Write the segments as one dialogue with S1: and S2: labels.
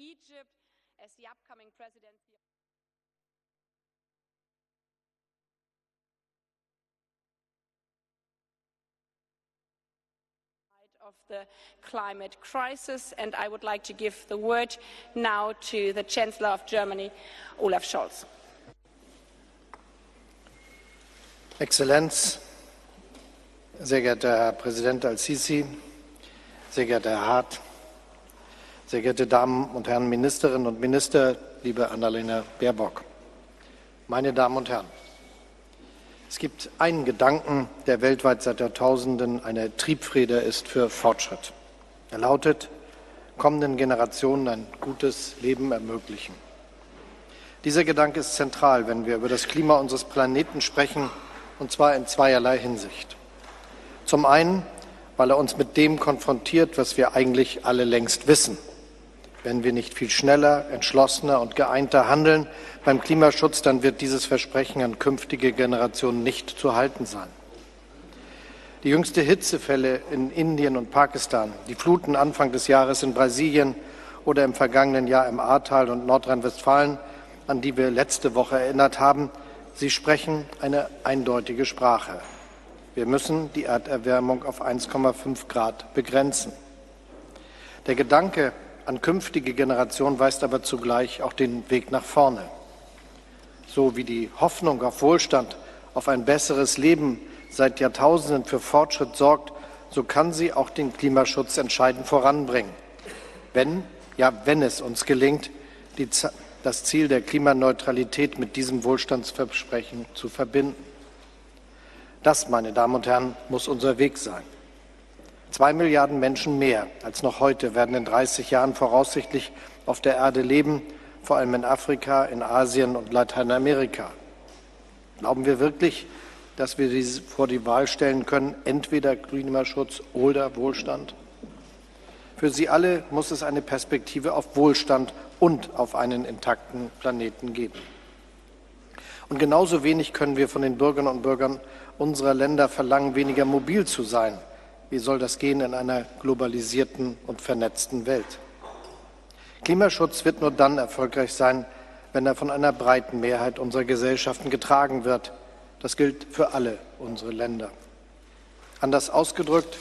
S1: Egypt as the upcoming presidency of the climate crisis, and I would like to give the word now to the Chancellor of Germany, Olaf Scholz.
S2: Exzellenz, sehr geehrter Herr Präsident Al-Sisi, sehr geehrter Herr Hart, sehr geehrte Damen und Herren Ministerinnen und Minister, liebe Annalena Baerbock, meine Damen und Herren, es gibt einen Gedanken, der weltweit seit Jahrtausenden eine Triebfeder ist für Fortschritt. Er lautet, kommenden Generationen ein gutes Leben ermöglichen. Dieser Gedanke ist zentral, wenn wir über das Klima unseres Planeten sprechen, und zwar in zweierlei Hinsicht. Zum einen, weil er uns mit dem konfrontiert, was wir eigentlich alle längst wissen. Wenn wir nicht viel schneller, entschlossener und geeinter handeln beim Klimaschutz, dann wird dieses Versprechen an künftige Generationen nicht zu halten sein. Die jüngste Hitzewelle in Indien und Pakistan, die Fluten Anfang des Jahres in Brasilien oder im vergangenen Jahr im Ahrtal und Nordrhein-Westfalen, an die wir letzte Woche erinnert haben, sie sprechen eine eindeutige Sprache. Wir müssen die Erderwärmung auf 1,5 Grad begrenzen. Der Gedanke an künftige Generationen weist aber zugleich auch den Weg nach vorne. So wie die Hoffnung auf Wohlstand, auf ein besseres Leben seit Jahrtausenden für Fortschritt sorgt, so kann sie auch den Klimaschutz entscheidend voranbringen. Wenn es uns gelingt, das Ziel der Klimaneutralität mit diesem Wohlstandsversprechen zu verbinden. Das, meine Damen und Herren, muss unser Weg sein. 2 Milliarden Menschen mehr als noch heute werden in 30 Jahren voraussichtlich auf der Erde leben, vor allem in Afrika, in Asien und Lateinamerika. Glauben wir wirklich, dass wir sie vor die Wahl stellen können, entweder Klimaschutz oder Wohlstand? Für sie alle muss es eine Perspektive auf Wohlstand und auf einen intakten Planeten geben. Und genauso wenig können wir von den Bürgerinnen und Bürgern unserer Länder verlangen, weniger mobil zu sein. Wie soll das gehen in einer globalisierten und vernetzten Welt? Klimaschutz wird nur dann erfolgreich sein, wenn er von einer breiten Mehrheit unserer Gesellschaften getragen wird. Das gilt für alle unsere Länder. Anders ausgedrückt,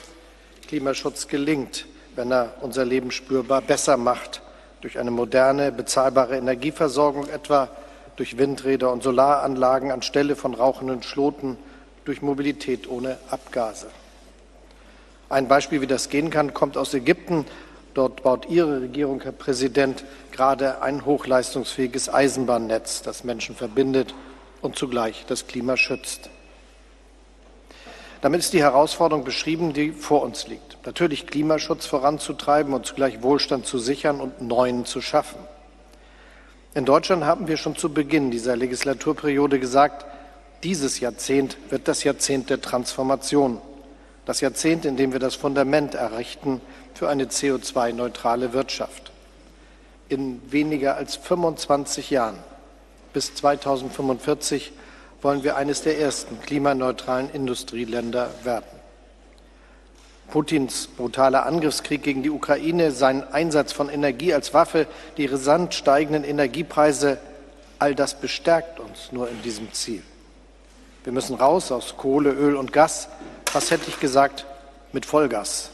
S2: Klimaschutz gelingt, wenn er unser Leben spürbar besser macht, durch eine moderne, bezahlbare Energieversorgung, etwa durch Windräder und Solaranlagen anstelle von rauchenden Schloten, durch Mobilität ohne Abgase. Ein Beispiel, wie das gehen kann, kommt aus Ägypten. Dort baut Ihre Regierung, Herr Präsident, gerade ein hochleistungsfähiges Eisenbahnnetz, das Menschen verbindet und zugleich das Klima schützt. Damit ist die Herausforderung beschrieben, die vor uns liegt. Natürlich Klimaschutz voranzutreiben und zugleich Wohlstand zu sichern und neuen zu schaffen. In Deutschland haben wir schon zu Beginn dieser Legislaturperiode gesagt, dieses Jahrzehnt wird das Jahrzehnt der Transformation. Das Jahrzehnt, in dem wir das Fundament errichten für eine CO2-neutrale Wirtschaft. In weniger als 25 Jahren, bis 2045, wollen wir eines der ersten klimaneutralen Industrieländer werden. Putins brutaler Angriffskrieg gegen die Ukraine, sein Einsatz von Energie als Waffe, die rasant steigenden Energiepreise, all das bestärkt uns nur in diesem Ziel. Wir müssen raus aus Kohle, Öl und Gas, was hätte ich gesagt, mit Vollgas.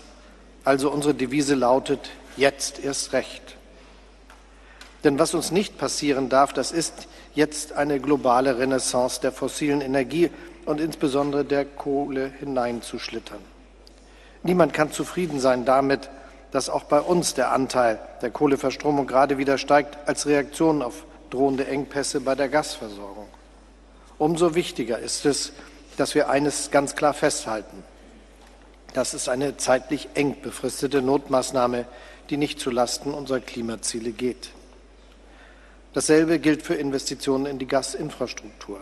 S2: Also unsere Devise lautet, jetzt erst recht. Denn was uns nicht passieren darf, das ist jetzt eine globale Renaissance der fossilen Energie und insbesondere der Kohle hineinzuschlittern. Niemand kann zufrieden sein damit, dass auch bei uns der Anteil der Kohleverstromung gerade wieder steigt als Reaktion auf drohende Engpässe bei der Gasversorgung. Umso wichtiger ist es, dass wir eines ganz klar festhalten. Das ist eine zeitlich eng befristete Notmaßnahme, die nicht zulasten unserer Klimaziele geht. Dasselbe gilt für Investitionen in die Gasinfrastruktur.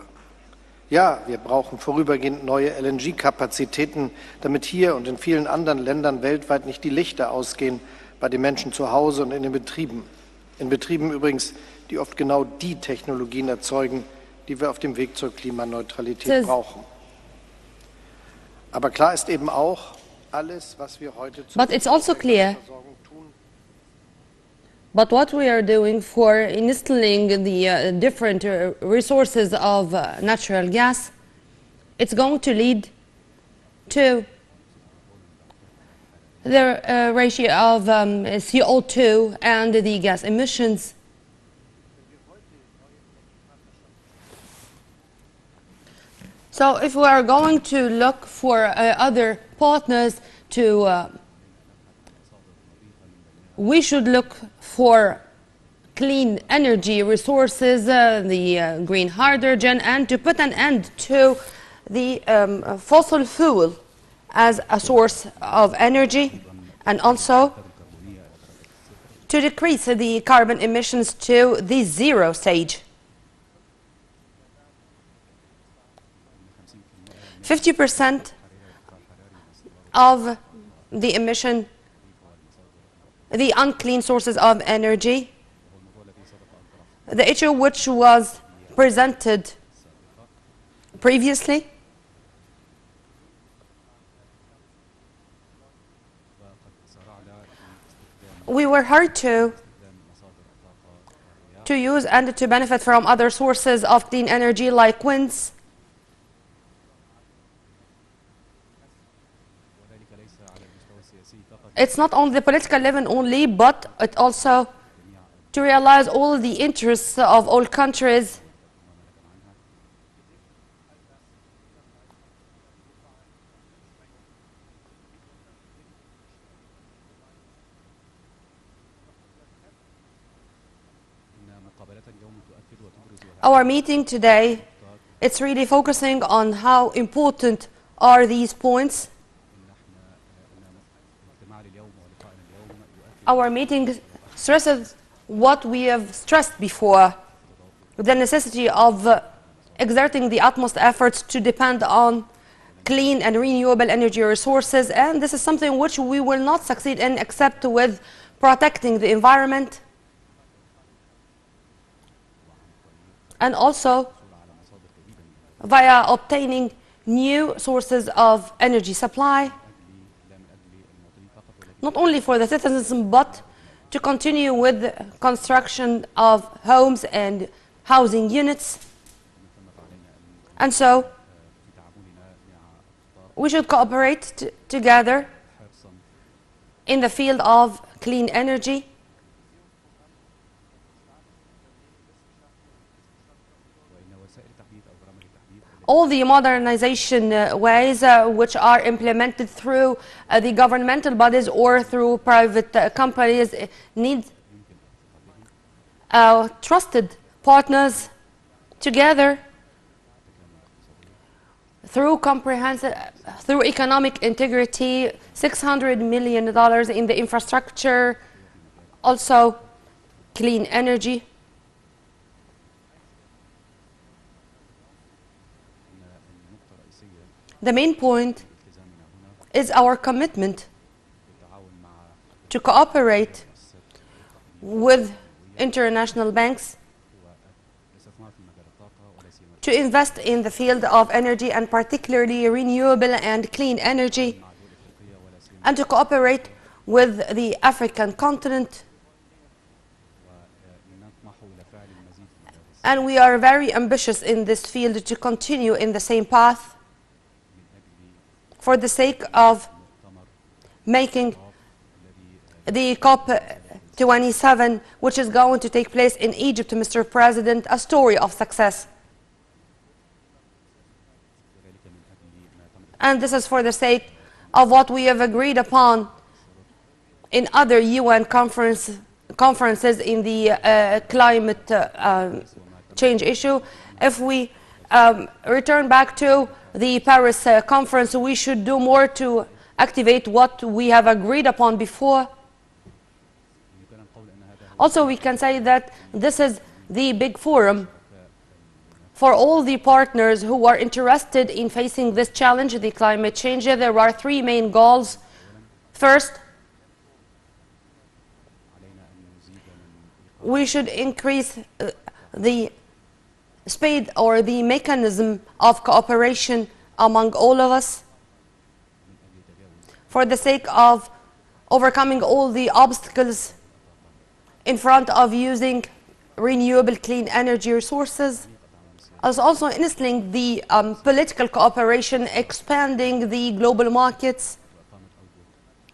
S2: Ja, wir brauchen vorübergehend neue LNG-Kapazitäten, damit hier und in vielen anderen Ländern weltweit nicht die Lichter ausgehen, bei den Menschen zu Hause und in den Betrieben. In Betrieben übrigens, die oft genau die Technologien erzeugen, die wir auf dem Weg zur Klimaneutralität brauchen. Aber klar ist eben auch, alles, was wir heute zur Versorgung tun,
S3: But what we are doing for installing the different resources of natural gas, it's going to lead to the ratio of CO2 and the gas emissions. So if we are going to look for other partners to we should look for clean energy resources, the green hydrogen, and to put an end to the fossil fuel as a source of energy, and also to decrease the carbon emissions to the zero stage. 50% of the emission, the unclean sources of energy, the issue which was presented previously, we were hard to use and to benefit from other sources of clean energy like winds. It's not on the political level only, but it also to realize all the interests of all countries. Our meeting today, it's really focusing on how important are these points. Our meeting stresses what we have stressed before, the necessity of exerting the utmost efforts to depend on clean and renewable energy resources, and this is something which we will not succeed in except with protecting the environment and also via obtaining new sources of energy supply, not only for the citizens, but to continue with the construction of homes and housing units. And so we should cooperate together in the field of clean energy. All the modernization ways which are implemented through the governmental bodies or through private companies need trusted partners together through through economic integrity, $600 million in the infrastructure, also clean energy. The main point is our commitment to cooperate with international banks to invest in the field of energy, and particularly renewable and clean energy, and to cooperate with the African continent. And we are very ambitious in this field to continue in the same path for the sake of making the COP27, which is going to take place in Egypt, Mr. President, a story of success. And this is for the sake of what we have agreed upon in other UN conferences in the climate change issue. If we return back to the Paris conference, we should do more to activate what we have agreed upon before. Also, we can say that this is the big forum for all the partners who are interested in facing this challenge, the climate change. There are three main goals. First, we should increase the speed or the mechanism of cooperation among all of us for the sake of overcoming all the obstacles in front of using renewable clean energy resources, as also instilling the political cooperation, expanding the global markets,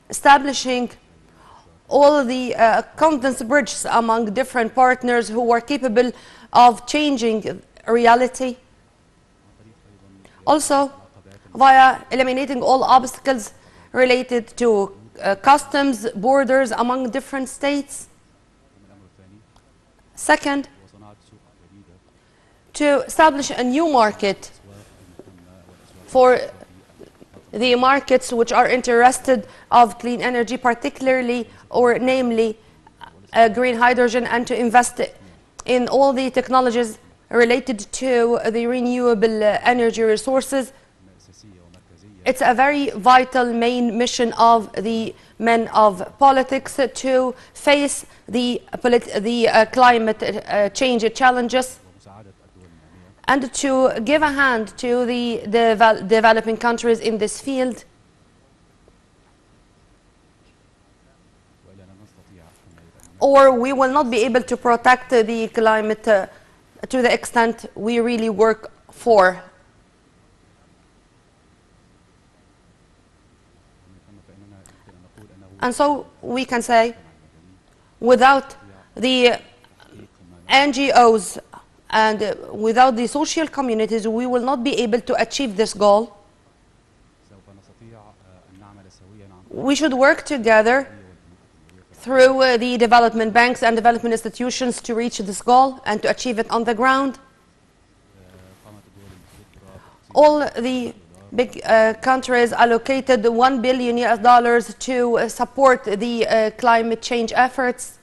S3: establishing all the confidence bridges among different partners who are capable of changing reality. Also, via eliminating all obstacles related to customs, borders among different states. Second, to establish a new market for the markets which are interested of clean energy, particularly or namely green hydrogen, and to invest in all the technologies related to the renewable energy resources. It's a very vital main mission of the men of politics to face the climate change challenges and to give a hand to the developing countries in this field. Or we will not be able to protect the climate to the extent we really work for. And so we can say, without the NGOs and without the social communities, we will not be able to achieve this goal. We should work together through the development banks and development institutions to reach this goal and to achieve it on the ground. All the big countries allocated $1 billion to support the climate change efforts.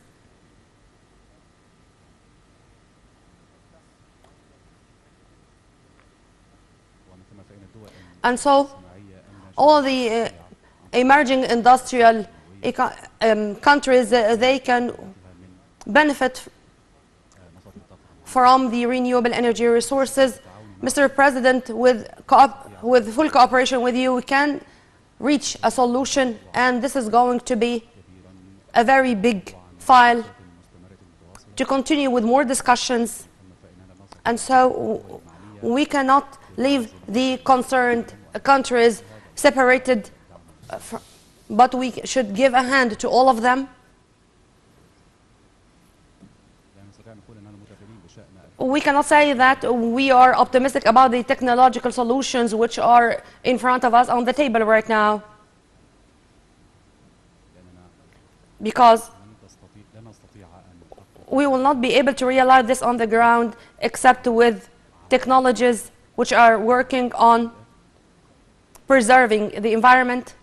S3: And so all the emerging industrial countries, they can benefit from the renewable energy resources. Mr. President, with full cooperation with you, we can reach a solution, and this is going to be a very big file to continue with more discussions. And so we cannot leave the concerned countries separated, but we should give a hand to all of them. We cannot say that we are optimistic about the technological solutions which are in front of us on the table right now, because we will not be able to realize this on the ground except with technologies which are working on preserving the environment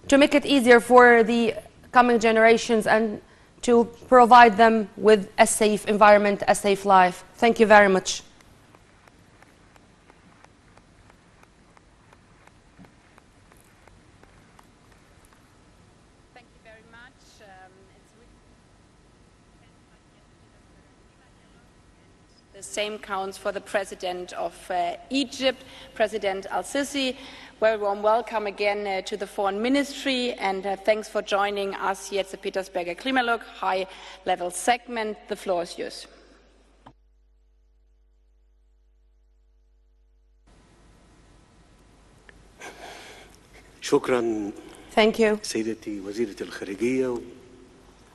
S3: to make it easier for the coming generations and to provide them with a safe environment, a safe life. Thank you very much.
S1: Thank you very much. The same counts for the President of Egypt, President Al-Sisi. Very warm welcome again to the Foreign Ministry, and thanks for joining us here at the Petersberg Klimalog high-level segment. The floor is yours.
S4: شكرا.
S3: Thank you.
S4: سيدتي وزيرة الخارجية.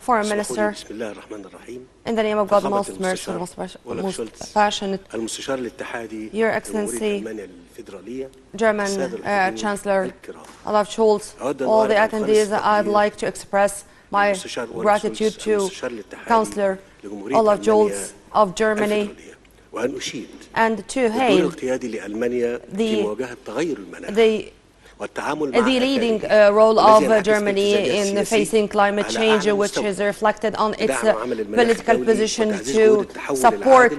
S3: Foreign Minister,
S4: بسم الله الرحمن الرحيم.
S3: in the name of God, most merciful, most passionate,
S4: المستشار الاتحادي
S3: Your Excellency,
S4: ألمانيا الفيدرالية.
S3: German Chancellor Olaf Scholz, all the attendees, I'd like to express my gratitude to Chancellor Olaf Scholz of Germany and to hail the leading role of Germany in facing climate change, which is reflected on its political position to support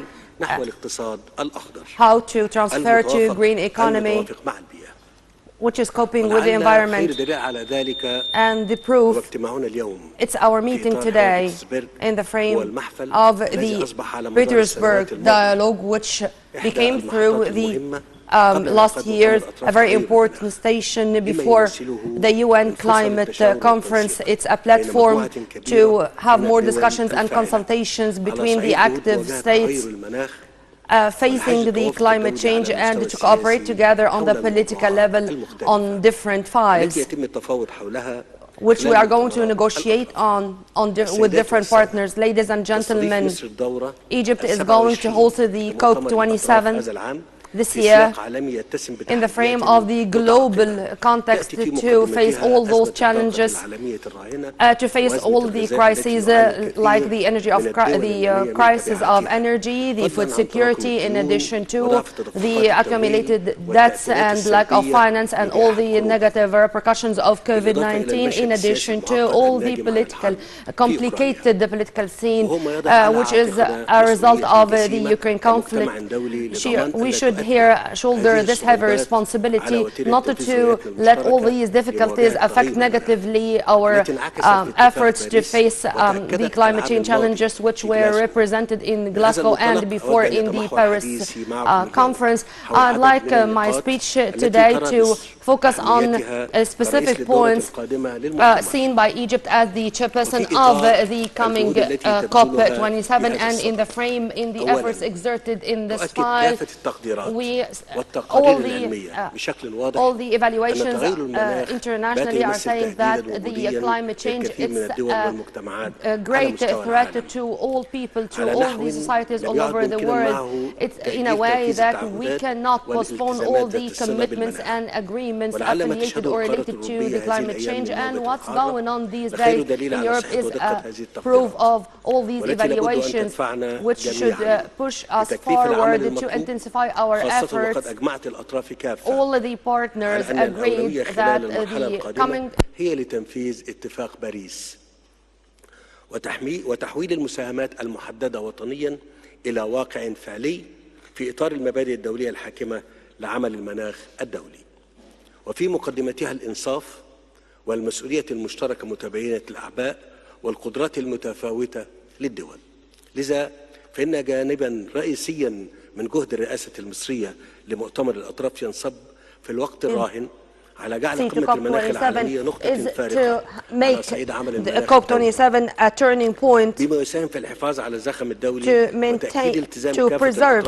S3: how to transfer to green economy, which is coping with the environment. And the proof, it's our meeting today in the frame of the Petersberg dialogue, which became through the last year, a very important station before the UN climate conference. It's a platform to have more discussions and consultations between the active states facing the climate change and to cooperate together on the political level on different files, which we are going to negotiate with different partners. Ladies and gentlemen, Egypt is going to host the COP27 this year in the frame of the global context to face all those challenges, to face all the crises like the crisis of energy, the food security, in addition to the accumulated debts and lack of finance and all the negative repercussions of COVID-19, in addition to all the complicated political scene, which is a result of the Ukraine conflict. We should shoulder this heavy responsibility, not to let all these difficulties affect negatively our efforts to face the climate change challenges which were represented in Glasgow and before in the Paris conference. I'd like my speech today to focus on specific points seen by Egypt as the chairperson of the coming COP27, and in the frame, in the efforts exerted in this file, all the evaluations internationally are saying that the climate change is a great threat to all people, to all the societies all over the world. It's in a way that we cannot postpone all the commitments and agreements affiliated or related to the climate change, and what's going on these days in Europe is a proof of all these evaluations, which should push us forward to intensify our efforts. All the partners agreed that the coming
S4: هي لتنفيذ اتفاق باريس وتحويل المساهمات المحددة وطنيا إلى واقع فعلي في إطار المبادئ الدولية الحاكمة لعمل المناخ الدولي، وفي مقدمتها الإنصاف والمسؤولية المشتركة متباينة الأعباء والقدرات المتفاوتة للدول. لذا فإن جانبا رئيسيا من جهد الرئاسة المصرية لمؤتمر الأطراف ينصب في الوقت الراهن على جعل قمة المناخ العالمية نقطة فارقة على صعيد عمل المناخ الدولي، بما يساهم في الحفاظ على الزخم الدولي وتأكيد التزام كافة الأطراف على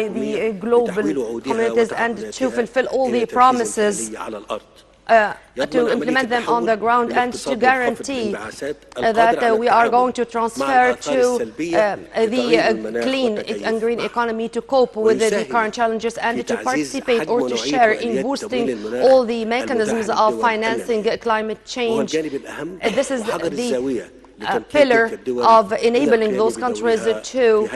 S4: الأمم وتحويل عهودها وتعزيز على الأرض.
S3: To implement them on the ground and to guarantee that we are going to transfer to the clean and green economy to cope with the current challenges and to participate or to share in boosting all the mechanisms of financing climate change. This is the pillar of enabling those countries to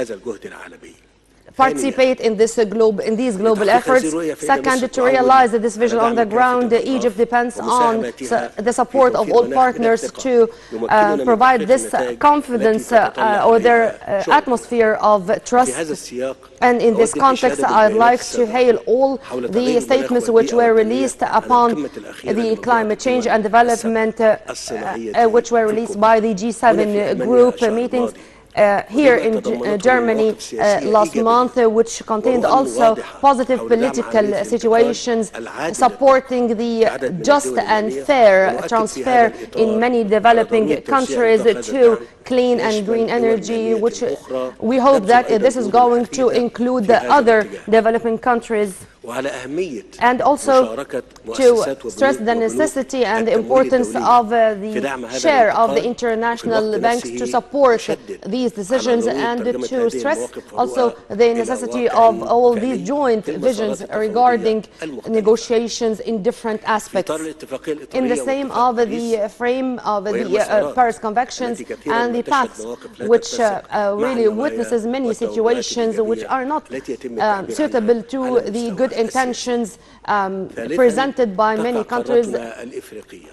S3: participate in these global efforts. Second, to realize this vision on the ground, Egypt depends on the support of all partners to provide this confidence or their atmosphere of trust. And in this context, I'd like to hail all the statements which were released upon the climate change and development, which were released by the G7 group meetings here in Germany last month, which contained also positive political situations supporting the just and fair transfer in many developing countries to clean and green energy, which we hope that this is going to include the other developing countries. And also to stress the necessity and the importance of the share of the international banks to support these decisions, and to stress also the necessity of all these joint visions regarding negotiations in different aspects. In the same of the frame of the Paris Conventions and the pacts, which really witnesses many situations which are not suitable to the good intentions presented by many countries.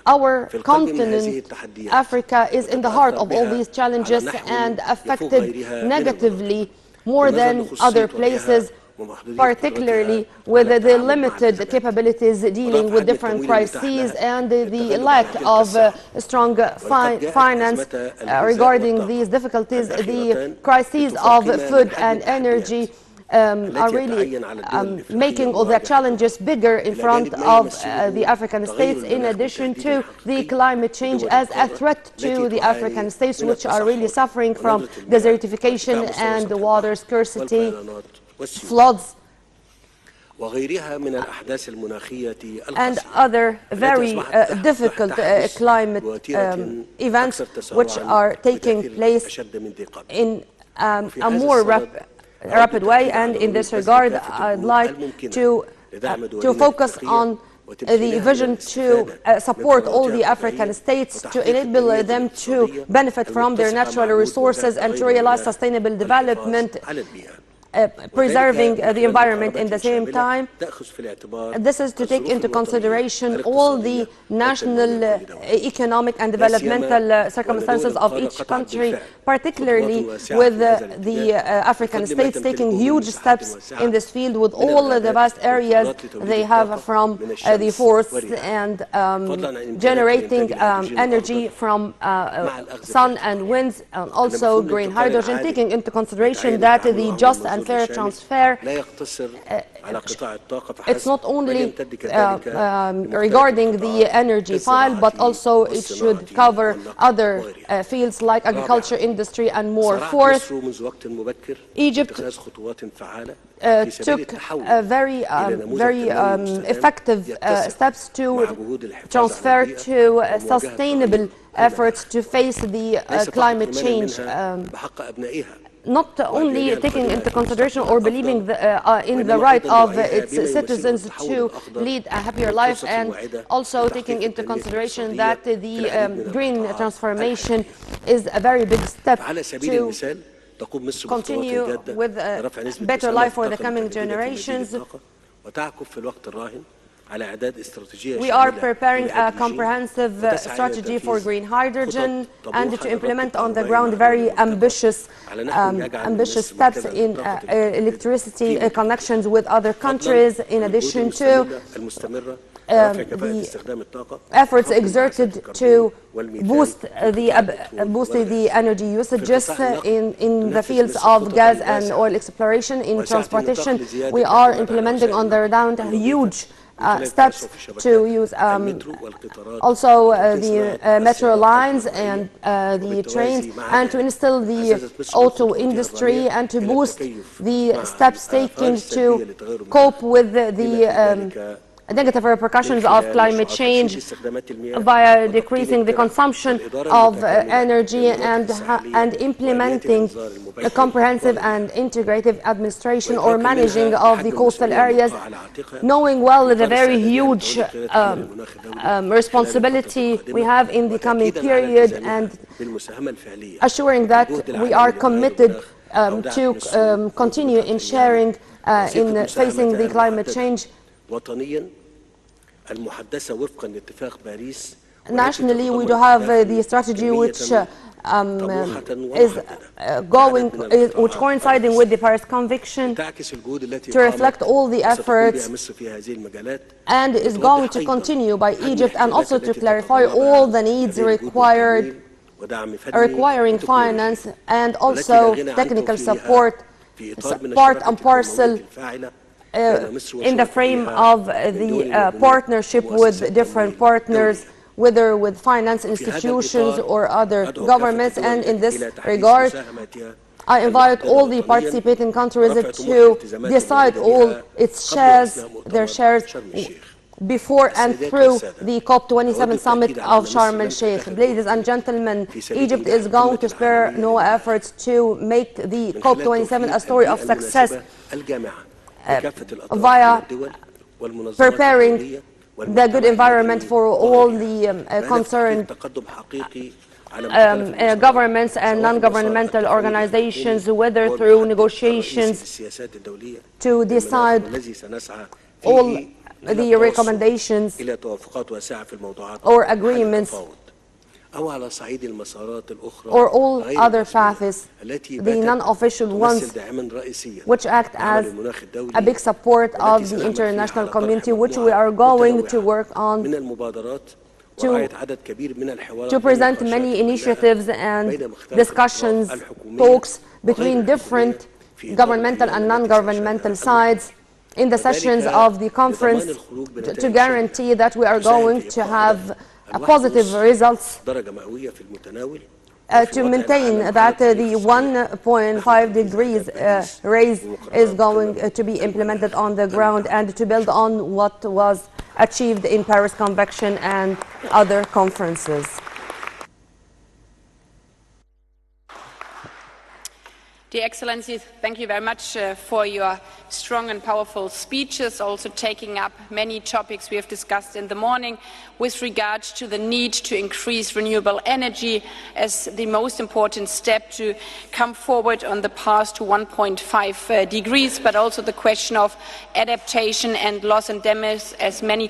S3: Our continent, Africa, is in the heart of all these challenges and affected negatively more than other places, particularly with the limited capabilities dealing with different crises and the lack of strong finance regarding these difficulties. The crises of food and energy are really making all the challenges bigger in front of the African states, in addition to the climate change as a threat to the African states, which are really suffering from desertification and water scarcity, floods, and other very difficult climate events which are taking place in a more rapid way. And in this regard, I'd like to focus on the vision to support all the African states, to enable them to benefit from their natural resources and to realize sustainable development, preserving the environment in the same time. This is to take into consideration all the national economic and developmental circumstances of each country, particularly with the African states taking huge steps in this field with all the vast areas they have from the forests and generating energy from sun and winds, and also green hydrogen, taking into consideration that the just and fair transfer, it's not only regarding the energy file, but also it should cover other fields like agriculture, industry, and more. Fourth, Egypt took very effective steps to transfer to sustainable efforts to face the climate change, not only taking into consideration or believing in the right of its citizens to lead a happier life, and also taking into consideration that the green transformation is a very big step to continue with a better life for the coming generations. We are preparing a comprehensive strategy for green hydrogen and to implement on the ground very ambitious steps in electricity connections with other countries, in addition to the efforts exerted to boost the energy usages in the fields of gas and oil exploration. In transportation, we are implementing on the ground huge steps to use also the metro lines and the trains, and to instill the auto industry, and to boost the steps taken to cope with the negative repercussions of climate change via decreasing the consumption of energy and implementing a comprehensive and integrative administration or managing of the coastal areas, knowing well the very huge responsibility we have in the coming period, and assuring that we are committed to continue in sharing in facing the climate change. Nationally, we do have the strategy which which coinciding with the Paris Convention, to reflect all the efforts, and is going to continue by Egypt, and also to clarify all the needs requiring finance and also technical support, part and parcel in the frame of the partnership with different partners, whether with finance institutions or other governments. And in this regard, I invite all the participating countries to decide all their shares before and through the COP27 summit of Sharm el-Sheikh. Ladies and gentlemen, Egypt is going to spare no efforts to make the COP27 a story of success via preparing the good environment for all the concerned governments and non-governmental organizations, whether through negotiations to decide all the recommendations or agreements or all other paths, the non-official ones, which act as a big support of the international community, which we are going to work on to present many initiatives and discussions, talks between different governmental and non-governmental sides in the sessions of the conference to guarantee that we are going to have positive results to maintain that the 1.5 degrees raise is going to be implemented on the ground and to build on what was achieved in Paris Convention and other conferences.
S1: Dear Excellency, thank you very much for your strong and powerful speeches, also taking up many topics we have discussed in the morning with regard to the need to increase renewable energy as the most important step to come forward on the path to 1.5 degrees, but also the question of adaptation and loss and damage, as many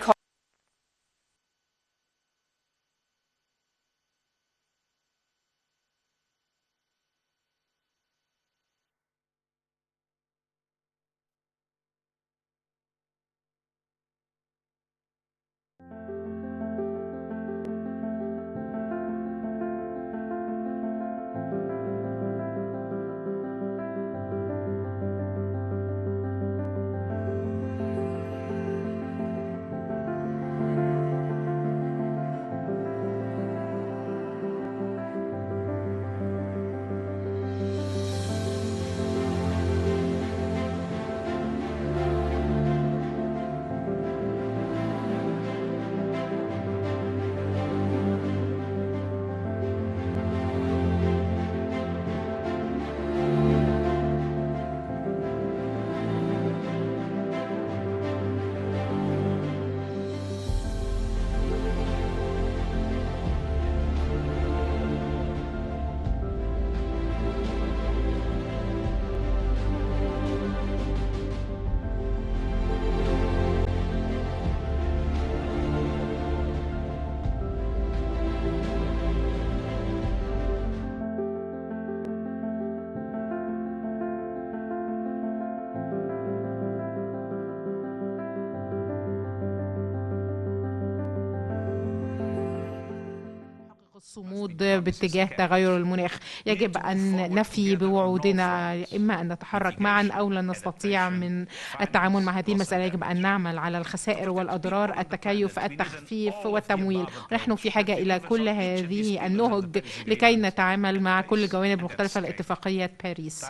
S5: الصمود باتجاه تغير المناخ. يجب أن نفي بوعودنا، إما أن نتحرك معا أو لن نستطيع من التعامل مع هذه المسألة. يجب أن نعمل على الخسائر والأضرار، التكيف، التخفيف والتمويل. ونحن في حاجة إلى كل هذه النهج لكي نتعامل مع كل الجوانب المختلفة لاتفاقية باريس.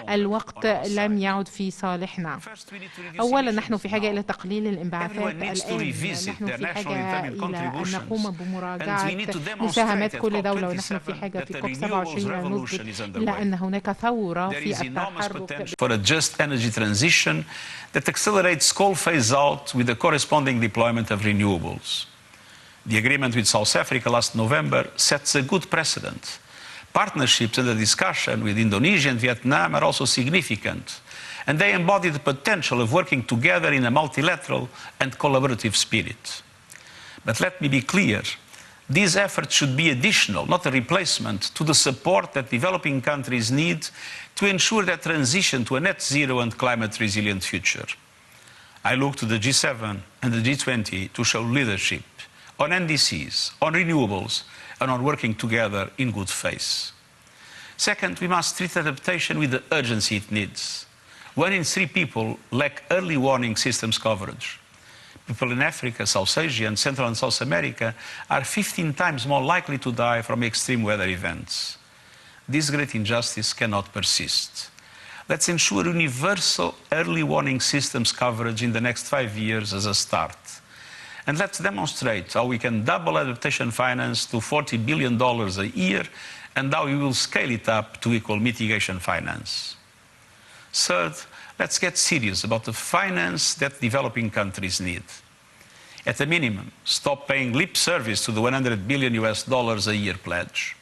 S5: الوقت لم يعد في صالحنا. أولا نحن في حاجة إلى تقليل الانبعاثات. الآن نحن في حاجة إلى أن نقوم بمراجعة مساهمات كل دولة، ونحن في حاجة في كوب 27 نثبت إلى أن هناك ثورة في التحرك
S6: for a just energy transition that accelerates coal phase out with the corresponding deployment of renewables. The agreement with South Africa last November sets a good precedent. Partnerships under discussion with Indonesia and Vietnam are also significant, and they embody the potential of working together in a multilateral and collaborative spirit. But let me be clear, these efforts should be additional, not a replacement, to the support that developing countries need to ensure their transition to a net zero and climate resilient future. I look to the G7 and the G20 to show leadership on NDCs, on renewables, and on working together in good faith. Second, we must treat adaptation with the urgency it needs. 1 in 3 people lack early warning systems coverage. People in Africa, South Asia, and Central and South America are 15 times more likely to die from extreme weather events. This great injustice cannot persist. Let's ensure universal early warning systems coverage in the next 5 years as a start. And let's demonstrate how we can double adaptation finance to $40 billion a year, and how we will scale it up to equal mitigation finance. Third, let's get serious about the finance that developing countries need. At a minimum, stop paying lip service to the $100 billion a year pledge.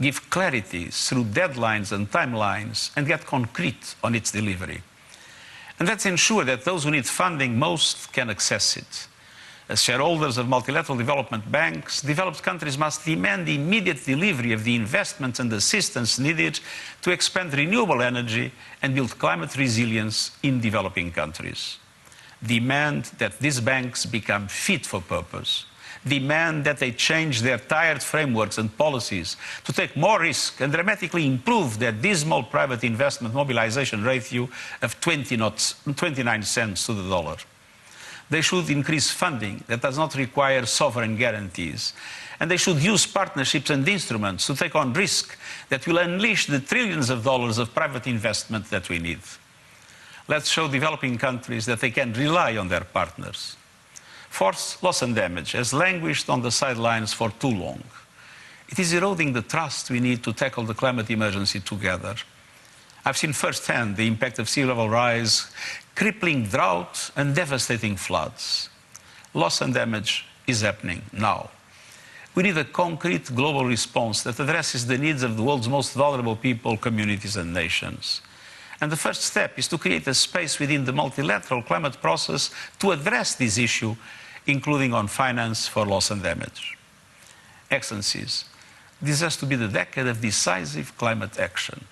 S6: Give clarity through deadlines and timelines, and get concrete on its delivery. And let's ensure that those who need funding most can access it. As shareholders of multilateral development banks, developed countries must demand the immediate delivery of the investments and assistance needed to expand renewable energy and build climate resilience in developing countries. Demand that these banks become fit for purpose. demand that they change their tired frameworks and policies to take more risk and dramatically improve their dismal private investment mobilization ratio of 29 cents to the dollar. They should increase funding that does not require sovereign guarantees. And they should use partnerships and instruments to take on risk that will unleash the trillions of dollars of private investment that we need. Let's show developing countries that they can rely on their partners. Forced loss and damage has languished on the sidelines for too long. It is eroding the trust we need to tackle the climate emergency together. I've seen firsthand the impact of sea level rise, crippling drought and devastating floods. Loss and damage is happening now. We need a concrete global response that addresses the needs of the world's most vulnerable people, communities and nations. And the first step is to create a space within the multilateral climate process to address this issue, including on finance for loss and damage. Excellencies, this has to be the decade of decisive climate action.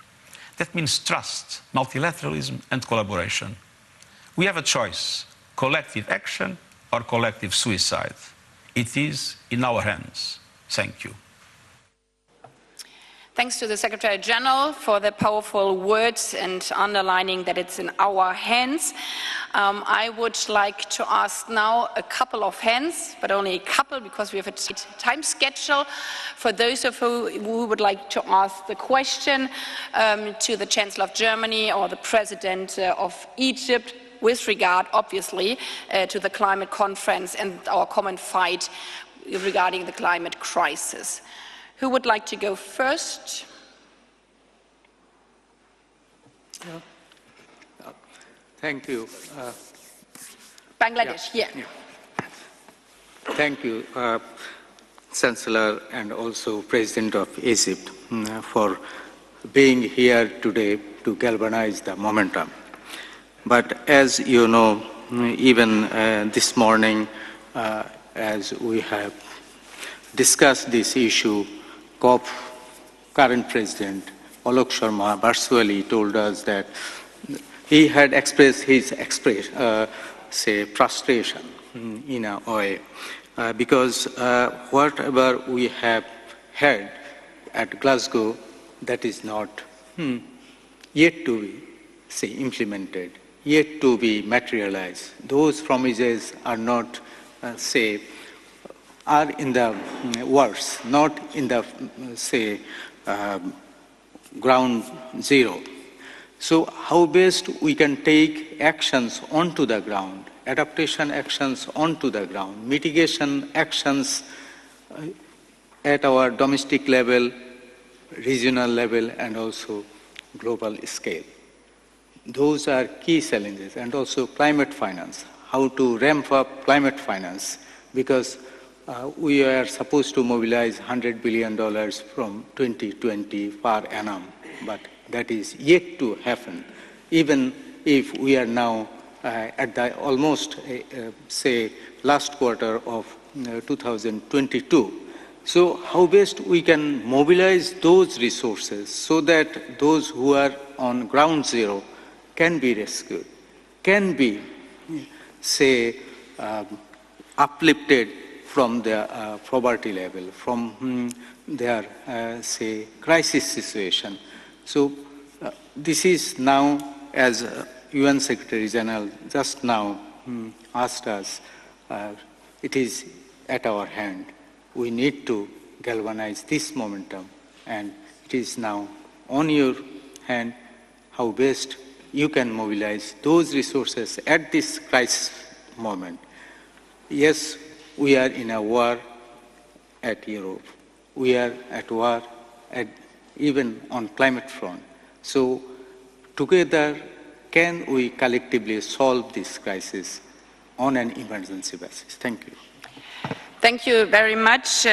S6: That means trust, multilateralism and collaboration. We have a choice, collective action or collective suicide. It is in our hands. Thank you.
S1: Thanks to the Secretary General for the powerful words and underlining that it's in our hands. I would like to ask now a couple of hands, but only a couple because we have a time schedule. For those of you who would like to ask the question to the Chancellor of Germany or the President of Egypt, with regard, obviously, to the climate conference and our common fight regarding the climate crisis. Who would like to go first?
S7: Thank you.
S1: Bangladesh, yeah.
S7: Thank you, Chancellor and also President of Egypt, for being here today to galvanize the momentum. But as you know, even this morning, as we have discussed this issue, COP current President Alok Sharma virtually told us that he had expressed his frustration in a way, because whatever we have heard at Glasgow, that is not yet to be implemented, yet to be materialized. Those promises are not, are in the words, not in the, ground zero. So how best we can take actions onto the ground, adaptation actions onto the ground, mitigation actions at our domestic level, regional level, and also global scale. Those are key challenges, and also climate finance, how to ramp up climate finance, because we are supposed to mobilize $100 billion from 2020 per annum, but that is yet to happen, even if we are now at the almost, last quarter of 2022. So how best we can mobilize those resources so that those who are on ground zero can be rescued, can be, uplifted from their poverty level, from their, crisis situation. So this is now, as UN Secretary General just now asked us, it is at our hand. We need to galvanize this momentum, and it is now on your hand how best you can mobilize those resources at this crisis moment. Yes, we are in a war at Europe. We are at war even on climate front. So together, can we collectively solve this crisis on an emergency basis? Thank you.
S1: Thank you very much,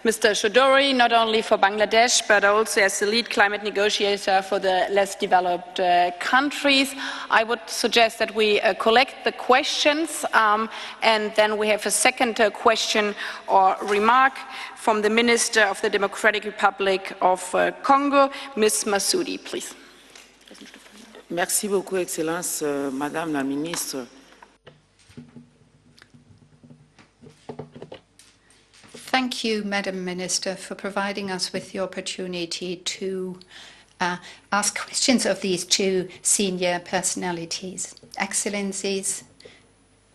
S1: Mr. Chodori, not only for Bangladesh, but also as the lead climate negotiator for the less developed countries. I would suggest that we collect the questions, and then we have a second question or remark from the Minister of the Democratic Republic of Congo, Ms. Massoudi, please.
S8: Merci beaucoup, Excellence, Madame la Ministre.
S9: thank you, Madam Minister, for providing us with the opportunity to ask questions of these two senior personalities. Excellencies,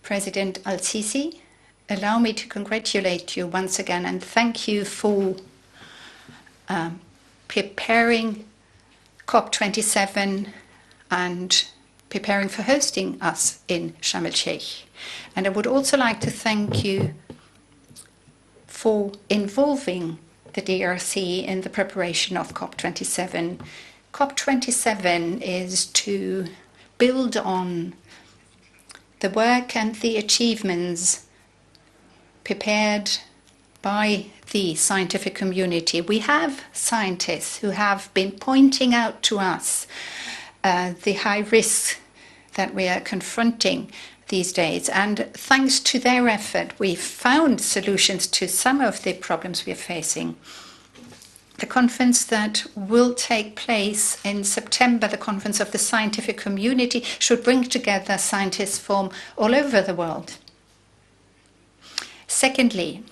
S9: President Al-Sisi, allow me to congratulate you once again and thank you for preparing COP27 and preparing for hosting us in Sharm el-Sheikh. And I would also like to thank you for involving the DRC in the preparation of COP27. COP27 is to build on the work and the achievements prepared by the scientific community. We have scientists who have been pointing out to us the high risks that we are confronting these days. And thanks to their effort, we've found solutions to some of the problems we are facing. The conference that will take place in September, the Conference of the Scientific Community, should bring together scientists from all over the world. Secondly,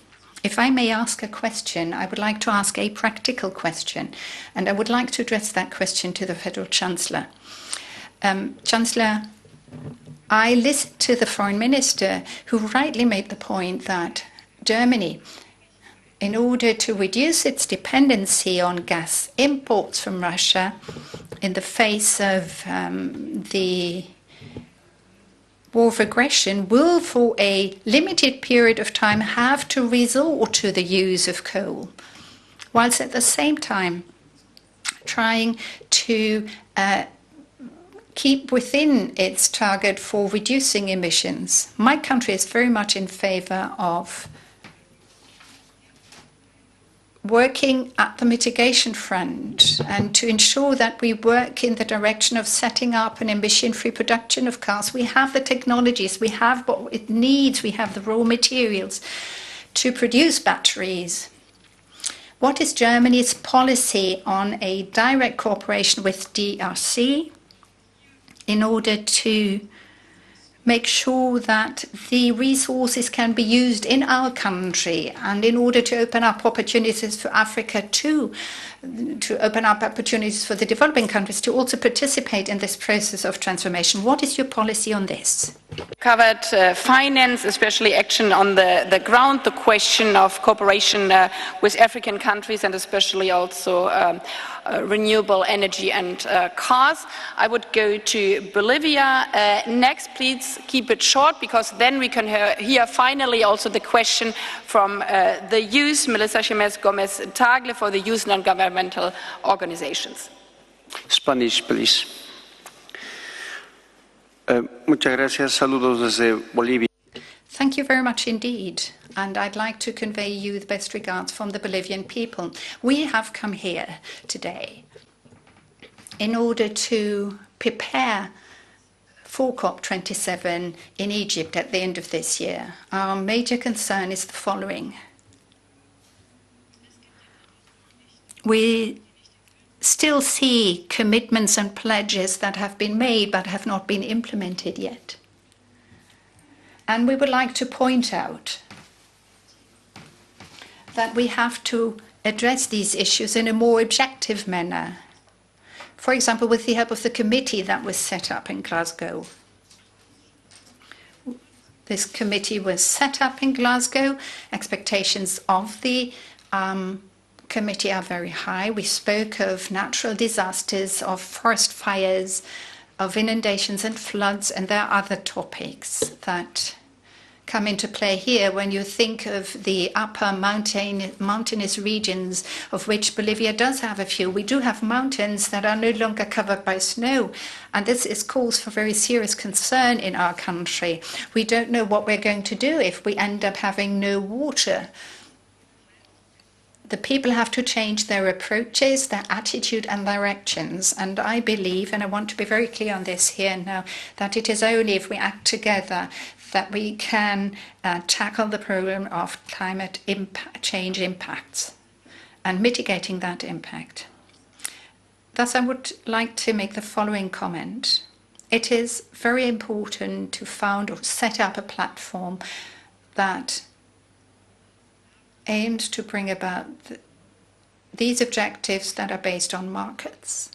S9: if I may ask a question, I would like to ask a practical question, and I would like to address that question to the Federal Chancellor. Chancellor, I listened to the Foreign Minister, who rightly made the point that Germany, in order to reduce its dependency on gas imports from Russia in the face of the war of aggression, will for a limited period of time have to resort to the use of coal, whilst at the same time trying to keep within its target for reducing emissions. My country is very much in favor of working at the mitigation front and to ensure that we work in the direction of setting up an emission-free production of cars. We have the technologies, we have what it needs, we have the raw materials to produce batteries. What is Germany's policy on a direct cooperation with DRC in order to make sure that the resources can be used in our country and in order to open up opportunities for Africa too, to open up opportunities for the developing countries to also participate in this process of transformation? What is your policy on this?
S1: Covered finance, especially action on the ground, the question of cooperation with African countries and especially also renewable energy and cars. I would go to Bolivia next. Please keep it short because then we can hear finally also the question from the youth, Melissa Jiménez Gomez Tagle for the youth non-governmental organizations.
S10: Spanish, please. Muchas gracias. Saludos desde Bolivia.
S9: Thank you very much indeed. And I'd like to convey you the best regards from the Bolivian people. We have come here today in order to prepare for COP27 in Egypt at the end of this year. Our major concern is the following. We still see commitments and pledges that have been made but have not been implemented yet. And we would like to point out that we have to address these issues in a more objective manner. For example, with the help of the committee that was set up in Glasgow. This committee was set up in Glasgow. Expectations of the committee are very high. We spoke of natural disasters, of forest fires, of inundations and floods, and there are other topics that come into play here when you think of the upper mountainous regions, of which Bolivia does have a few. We do have mountains that are no longer covered by snow, and this is cause for very serious concern in our country. We don't know what we're going to do if we end up having no water. The people have to change their approaches, their attitude and their actions. And I believe, and I want to be very clear on this here now, that it is only if we act together that we can tackle the problem of climate change impacts and mitigating that impact. Thus, I would like to make the following comment. It is very important to found or set up a platform that aimed to bring about these objectives that are based on markets.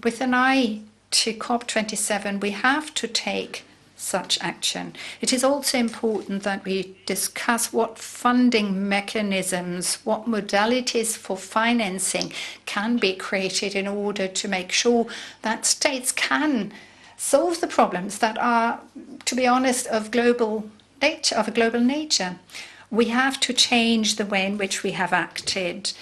S9: With an eye to COP27, we have to take such action. It is also important that we discuss what funding mechanisms, what modalities for financing can be created in order to make sure that states can solve the problems that are, to be honest, of a global nature. We have to change the way in which we have acted.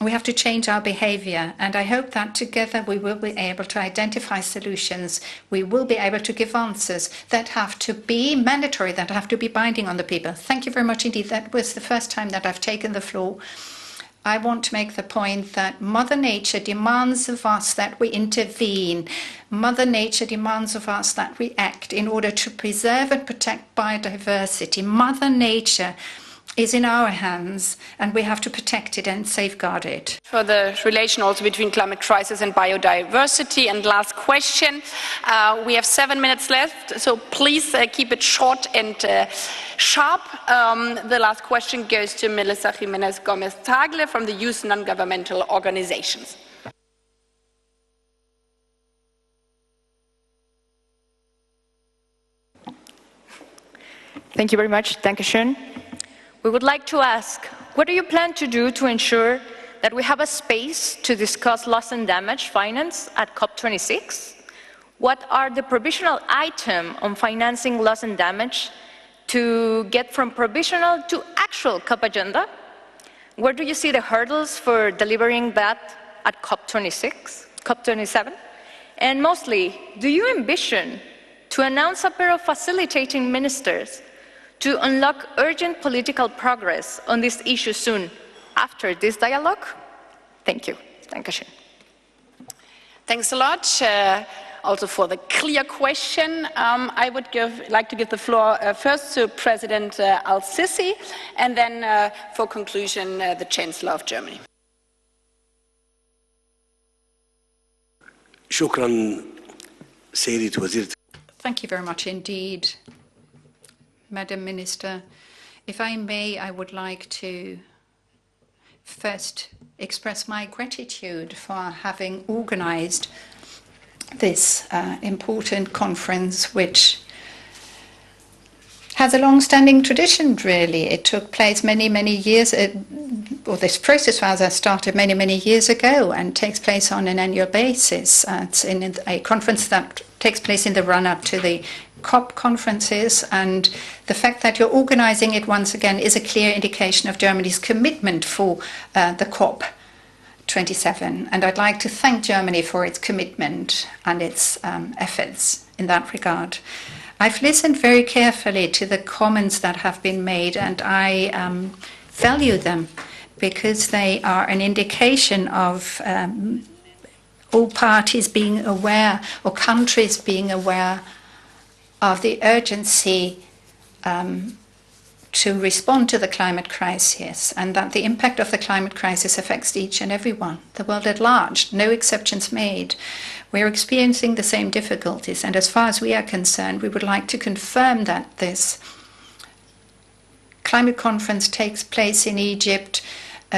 S9: We have to change our behavior, and I hope that together we will be able to identify solutions. We will be able to give answers that have to be mandatory, that have to be binding on the people. Thank you very much indeed. That was the first time that I've taken the floor. I want to make the point that Mother Nature demands of us that we intervene. Mother Nature demands of us that we act in order to preserve and protect biodiversity. Mother Nature is in our hands, and we have to protect it and safeguard it.
S1: For the relation also between climate crisis and biodiversity. And last question, we have 7 minutes left, so please keep it short and sharp. The last question goes to Melissa Jimenez Gomez-Tagle from the Youth Non-Governmental Organizations.
S11: Thank you very much. Dankeschön. We would like to ask, what do you plan to do to ensure that we have a space to discuss loss and damage finance at COP26? What are the provisional items on financing loss and damage to get from provisional to actual COP agenda? Where do you see the hurdles for delivering that at COP27? And mostly, do you envision to announce a pair of facilitating ministers to unlock urgent political progress on this issue soon after this dialogue? Thank you. Dankeschön.
S1: Thanks a lot. Also for the clear question, I would like to give the floor first to President Al-Sisi, and then for conclusion, the Chancellor of Germany.
S4: شكرا سيدة وزيرة.
S9: Thank you very much indeed, Madam Minister. If I may, I would like to first express my gratitude for having organized this important conference, which has a long-standing tradition, really. It took place many years, or this process rather started many years ago and takes place on an annual basis. It's in a conference that takes place in the run-up to the COP conferences, and the fact that you're organizing it once again is a clear indication of Germany's commitment for the COP27. And I'd like to thank Germany for its commitment and its efforts in that regard. I've listened very carefully to the comments that have been made, and I value them because they are an indication of all parties being aware, or countries being aware, of the urgency to respond to the climate crisis, and that the impact of the climate crisis affects each and everyone, the world at large, no exceptions made. We're experiencing the same difficulties, and as far as we are concerned, we would like to confirm that this climate conference takes place in Egypt,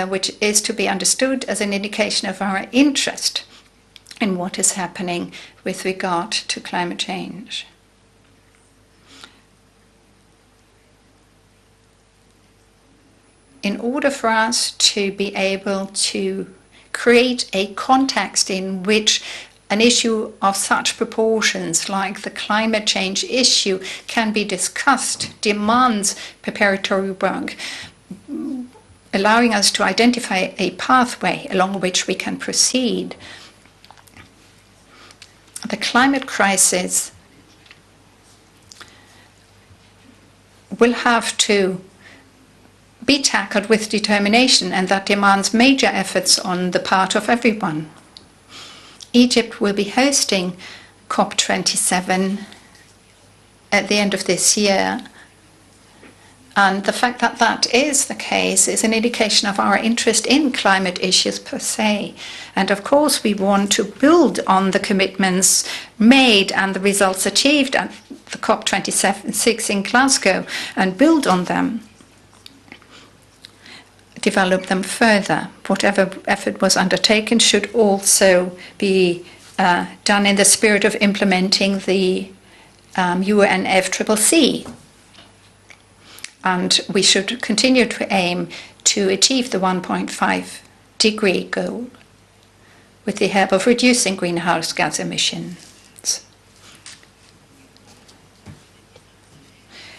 S9: which is to be understood as an indication of our interest in what is happening with regard to climate change. In order for us to be able to create a context in which an issue of such proportions like the climate change issue can be discussed demands preparatory work, allowing us to identify a pathway along which we can proceed. The climate crisis will have to be tackled with determination, and that demands major efforts on the part of everyone. Egypt will be hosting COP27 at the end of this year, and the fact that that is the case is an indication of our interest in climate issues per se. And of course we want to build on the commitments made and the results achieved at the COP26 in Glasgow and build on them. develop them further. Whatever effort was undertaken should also be done in the spirit of implementing the UNFCCC. And we should continue to aim to achieve the 1.5-degree goal with the help of reducing greenhouse gas emissions.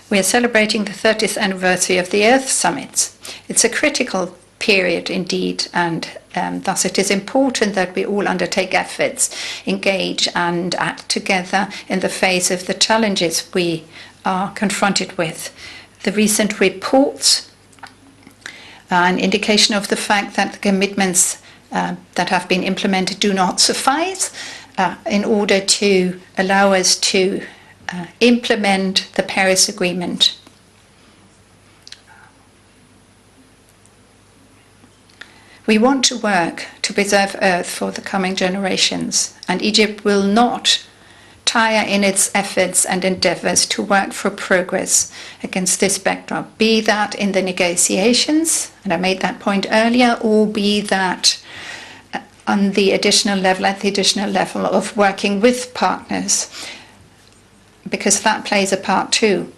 S9: We are celebrating the 30th anniversary of the Earth Summits. It's a critical period indeed, and thus it is important that we all undertake efforts, engage and act together in the face of the challenges we are confronted with. The recent reports are an indication of the fact that the commitments that have been implemented do not suffice in order to allow us to implement the Paris Agreement. We want to work to preserve Earth for the coming generations, and Egypt will not tire in its efforts and endeavours to work for progress against this backdrop, be that in the negotiations, and I made that point earlier, or be that on the additional level, at the additional level of working with partners, because that plays a part too,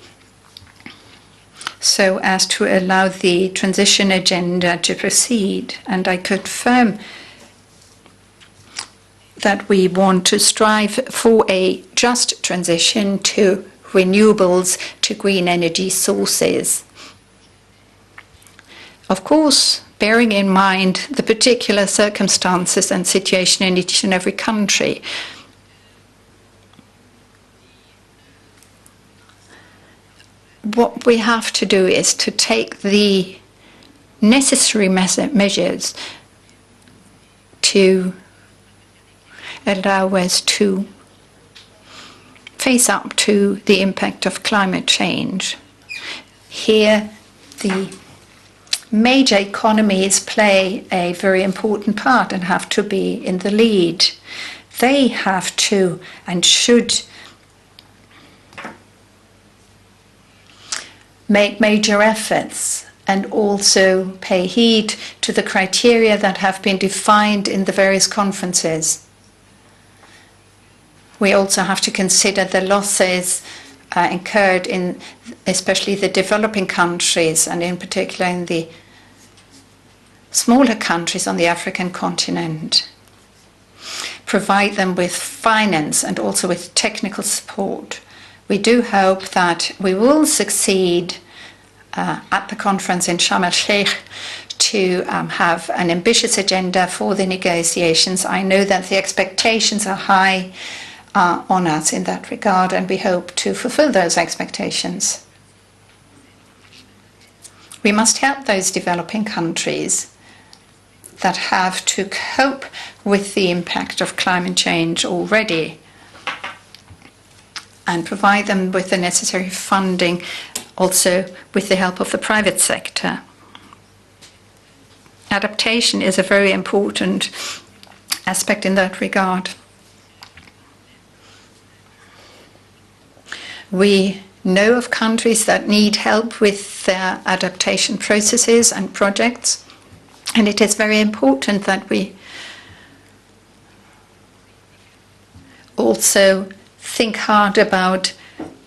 S9: so as to allow the transition agenda to proceed. And I confirm that we want to strive for a just transition to renewables, to green energy sources. Of course, bearing in mind the particular circumstances and situation in each and every country. What we have to do is to take the necessary measures to allow us to face up to the impact of climate change. Here, the major economies play a very important part and have to be in the lead. They have to and should make major efforts and also pay heed to the criteria that have been defined in the various conferences. We also have to consider the losses incurred in especially the developing countries, and in particular in the smaller countries on the African continent. Provide them with finance and also with technical support. We do hope that we will succeed at the conference in Sharm el-Sheikh to have an ambitious agenda for the negotiations. I know that the expectations are high on us in that regard, and we hope to fulfill those expectations. We must help those developing countries that have to cope with the impact of climate change already, and provide them with the necessary funding, also with the help of the private sector. Adaptation is a very important aspect in that regard. We know of countries that need help with their adaptation processes and projects, and it is very important that we also think hard about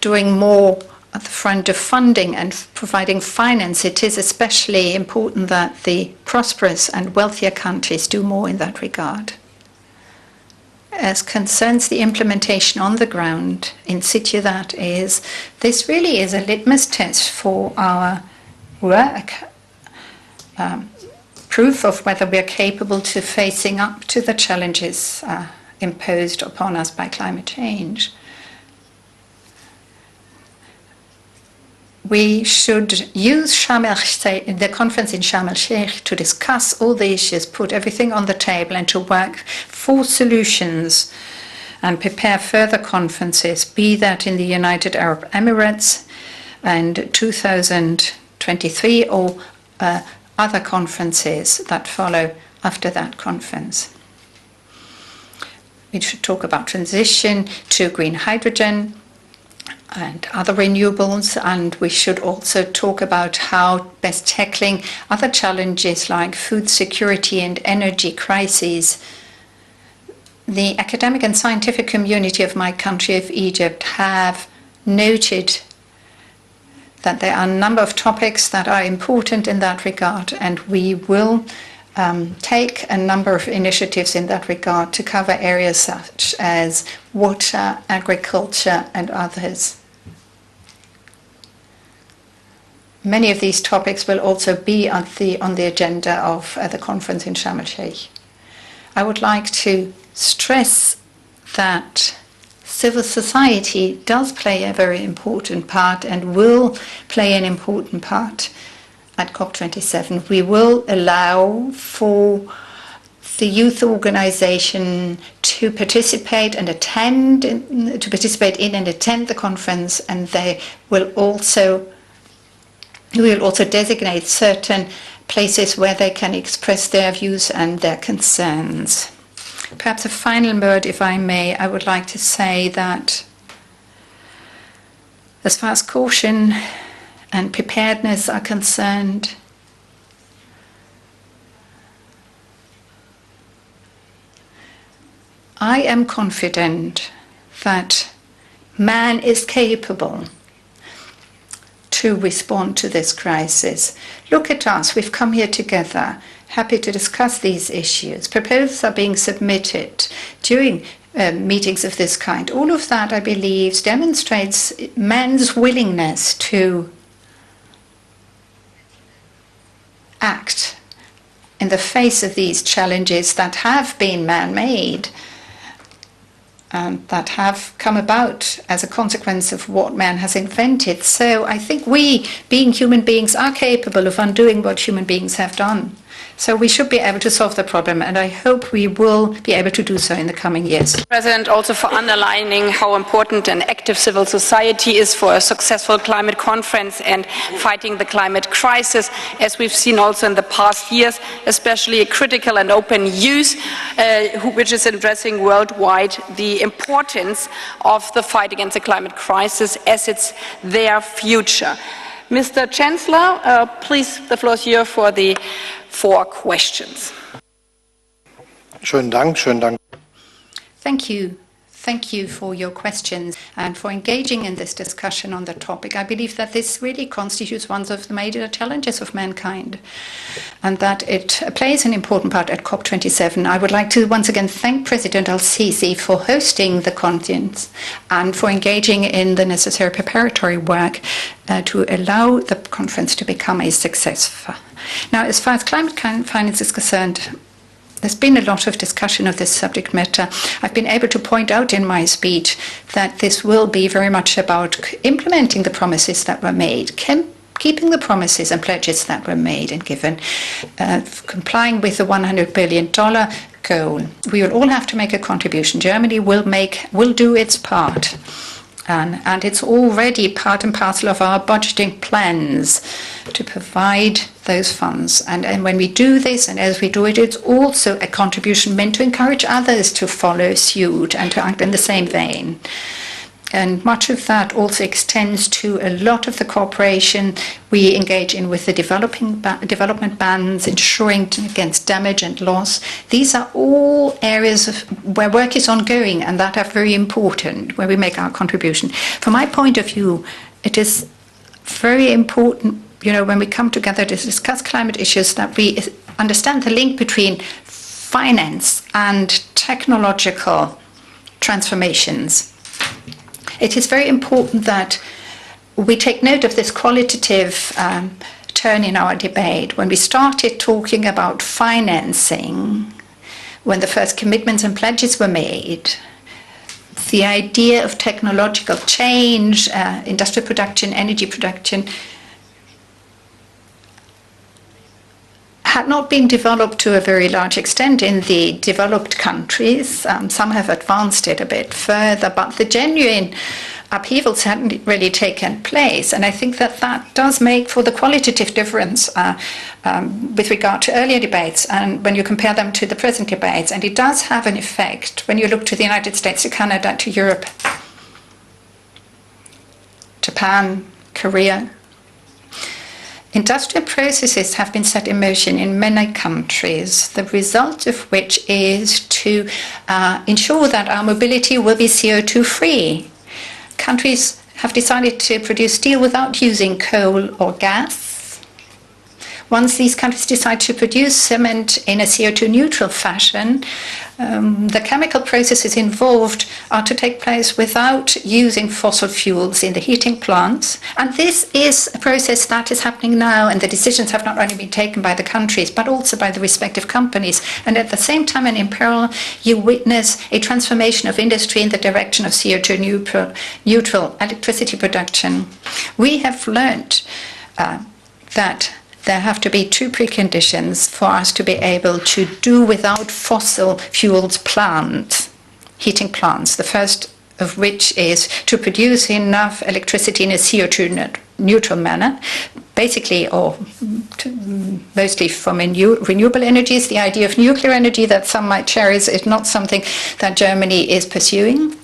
S9: doing more at the front of funding and providing finance. It is especially important that the prosperous and wealthier countries do more in that regard. As concerns the implementation on the ground, in situ that is, this really is a litmus test for our work, proof of whether we are capable to facing up to the challenges imposed upon us by climate change. We should use the conference in Sharm el-Sheikh to discuss all the issues, put everything on the table, and to work for solutions and prepare further conferences, be that in the United Arab Emirates and 2023 or other conferences that follow after that conference. We should talk about transition to green hydrogen and other renewables, and we should also talk about how best tackling other challenges like food security and energy crises. The academic and scientific community of my country of Egypt have noted that there are a number of topics that are important in that regard, and we will take a number of initiatives in that regard to cover areas such as water, agriculture, and others. Many of these topics will also be on the agenda of the conference in Sharm el-Sheikh. I would like to stress that civil society does play a very important part and will play an important part at COP27. We will allow for the youth organization to participate and attend the conference, and we will also designate certain places where they can express their views and their concerns. Perhaps a final word, if I may. I would like to say that as far as caution and preparedness are concerned, I am confident that man is capable to respond to this crisis. Look at us, we've come here together, happy to discuss these issues. Proposals are being submitted during meetings of this kind. All of that, I believe, demonstrates man's willingness to act in the face of these challenges that have been man-made and that have come about as a consequence of what man has invented. So I think we, being human beings, are capable of undoing what human beings have done. So we should be able to solve the problem, and I hope we will be able to do so in the coming years.
S1: President, also for underlining how important an active civil society is for a successful climate conference and fighting the climate crisis, as we've seen also in the past years, especially a critical and open youth, which is addressing worldwide the importance of the fight against the climate crisis as it's their future. Mr. Chancellor, please, the floor is yours for the 4 questions.
S2: Schönen Dank, schönen Dank.
S9: Thank you. Thank you for your questions and for engaging in this discussion on the topic. I believe that this really constitutes one of the major challenges of mankind and that it plays an important part at COP27. I would like to once again thank President Al-Sisi for hosting the conference and for engaging in the necessary preparatory work to allow the conference to become a success. Now, as far as climate finance is concerned, there's been a lot of discussion of this subject matter. I've been able to point out in my speech that this will be very much about implementing the promises that were made, keeping the promises and pledges that were made and given, complying with the $100 billion goal. We will all have to make a contribution. Germany will do its part. And it's already part and parcel of our budgeting plans to provide those funds. And when we do this, and as we do it, it's also a contribution meant to encourage others to follow suit and to act in the same vein. And much of that also extends to a lot of the cooperation we engage in with the development bans, ensuring against damage and loss. These are all areas where work is ongoing and that are very important, where we make our contribution. From my point of view, it is very important, when we come together to discuss climate issues, that we understand the link between finance and technological transformations. It is very important that we take note of this qualitative turn in our debate. When we started talking about financing, when the first commitments and pledges were made, the idea of technological change, industrial production, energy production, had not been developed to a very large extent in the developed countries. Some have advanced it a bit further, but the genuine upheavals hadn't really taken place. And I think that that does make for the qualitative difference with regard to earlier debates and when you compare them to the present debates. And it does have an effect when you look to the United States, to Canada, to Europe. Japan, Korea. Industrial processes have been set in motion in many countries, the result of which is to ensure that our mobility will be CO2 free. Countries have decided to produce steel without using coal or gas. Once these countries decide to produce cement in a CO2 neutral fashion, the chemical processes involved are to take place without using fossil fuels in the heating plants. And this is a process that is happening now, and the decisions have not only been taken by the countries, but also by the respective companies. And at the same time and in parallel, you witness a transformation of industry in the direction of CO2 neutral electricity production. We have learned that there have to be two preconditions for us to be able to do without fossil fuels plants, heating plants. The first of which is to produce enough electricity in a CO2 neutral manner, basically or mostly from renewable energies. The idea of nuclear energy that some might cherish is not something that Germany is pursuing.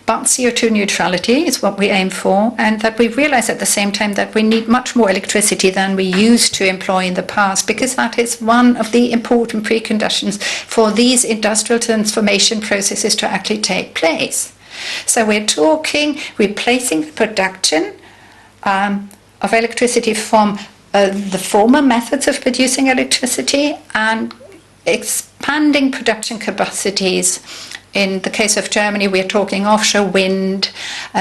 S9: But CO2 neutrality is what we aim for, and that we realize at the same time that we need much more electricity than we used to employ in the past, because that is one of the important preconditions for these industrial transformation processes to actually take place. So we're talking replacing the production of electricity from the former methods of producing electricity and expanding production capacities. In the case of Germany, we're talking offshore wind,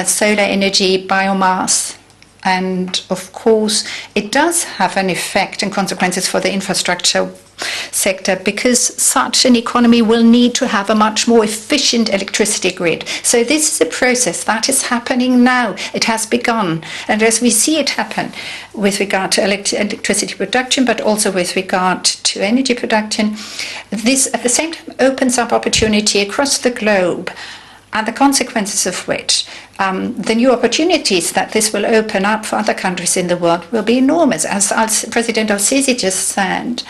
S9: solar energy, biomass. And of course, it does have an effect and consequences for the infrastructure sector, because such an economy will need to have a much more efficient electricity grid. So this is a process that is happening now. It has begun. And as we see it happen with regard to electricity production, but also with regard to energy production, this at the same time opens up opportunity across the globe, and the consequences of which, the new opportunities that this will open up for other countries in the world will be enormous. As President Sisi just said,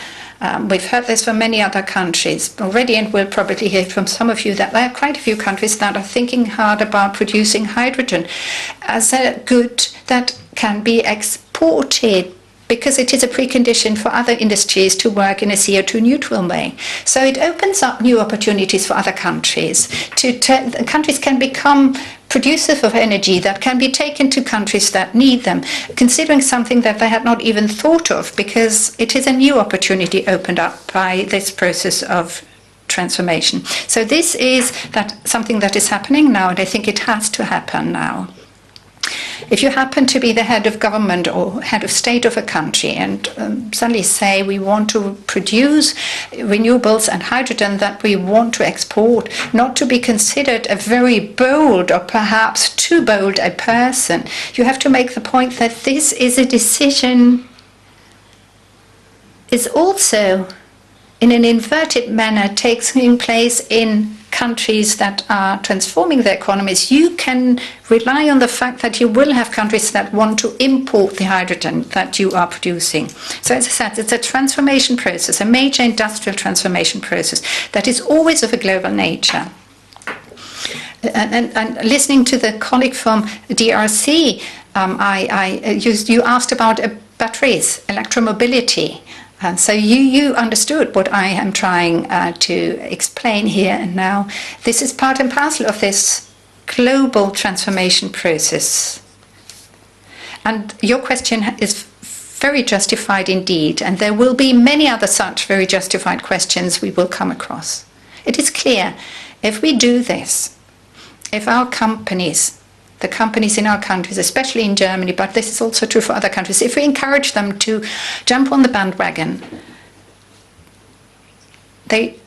S9: we've heard this from many other countries already, and we'll probably hear from some of you that there are quite a few countries that are thinking hard about producing hydrogen as a good that can be exported, because it is a precondition for other industries to work in a CO2 neutral way. So it opens up new opportunities for other countries. Countries can become producers of energy that can be taken to countries that need them, considering something that they had not even thought of, because it is a new opportunity opened up by this process of transformation. So this is something that is happening now, and I think it has to happen now. If you happen to be the head of government or head of state of a country and suddenly say we want to produce renewables and hydrogen that we want to export, not to be considered a very bold or perhaps too bold a person, you have to make the point that this is a decision is also in an inverted manner taking place in countries that are transforming their economies. You can rely on the fact that you will have countries that want to import the hydrogen that you are producing. So as I said, it's a transformation process, a major industrial transformation process that is always of a global nature. And listening to the colleague from DRC, you asked about batteries, electromobility. And so you understood what I am trying to explain here and now. This is part and parcel of this global transformation process. And your question is very justified indeed, and there will be many other such very justified questions we will come across. It is clear, if we do this, if our companies, the companies in our countries, especially in Germany, but this is also true for other countries, if we encourage them to jump on the bandwagon, they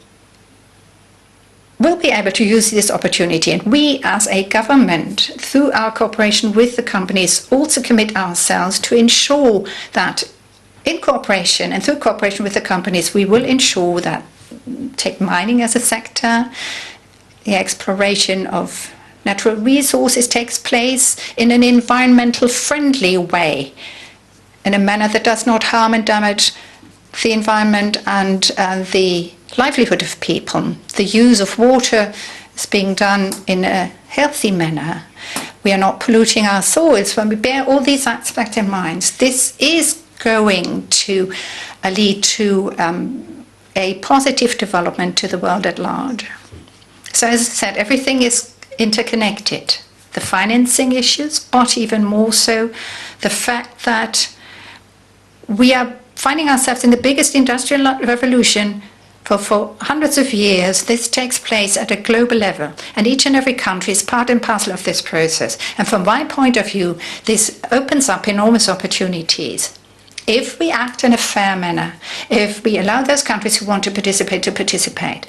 S9: will be able to use this opportunity. And we, as a government, through our cooperation with the companies, also commit ourselves to ensure that in cooperation and through cooperation with the companies, we will ensure that, take mining as a sector, the exploration of natural resources takes place in an environmental friendly way, in a manner that does not harm and damage the environment and the livelihood of people. The use of water is being done in a healthy manner. we are not polluting our soils, when we bear all these aspects in mind, this is going to lead to a positive development to the world at large. So as I said, everything is interconnected. The financing issues, but even more so the fact that we are finding ourselves in the biggest industrial revolution for hundreds of years. This takes place at a global level, and each and every country is part and parcel of this process. And from my point of view, this opens up enormous opportunities. If we act in a fair manner, if we allow those countries who want to participate,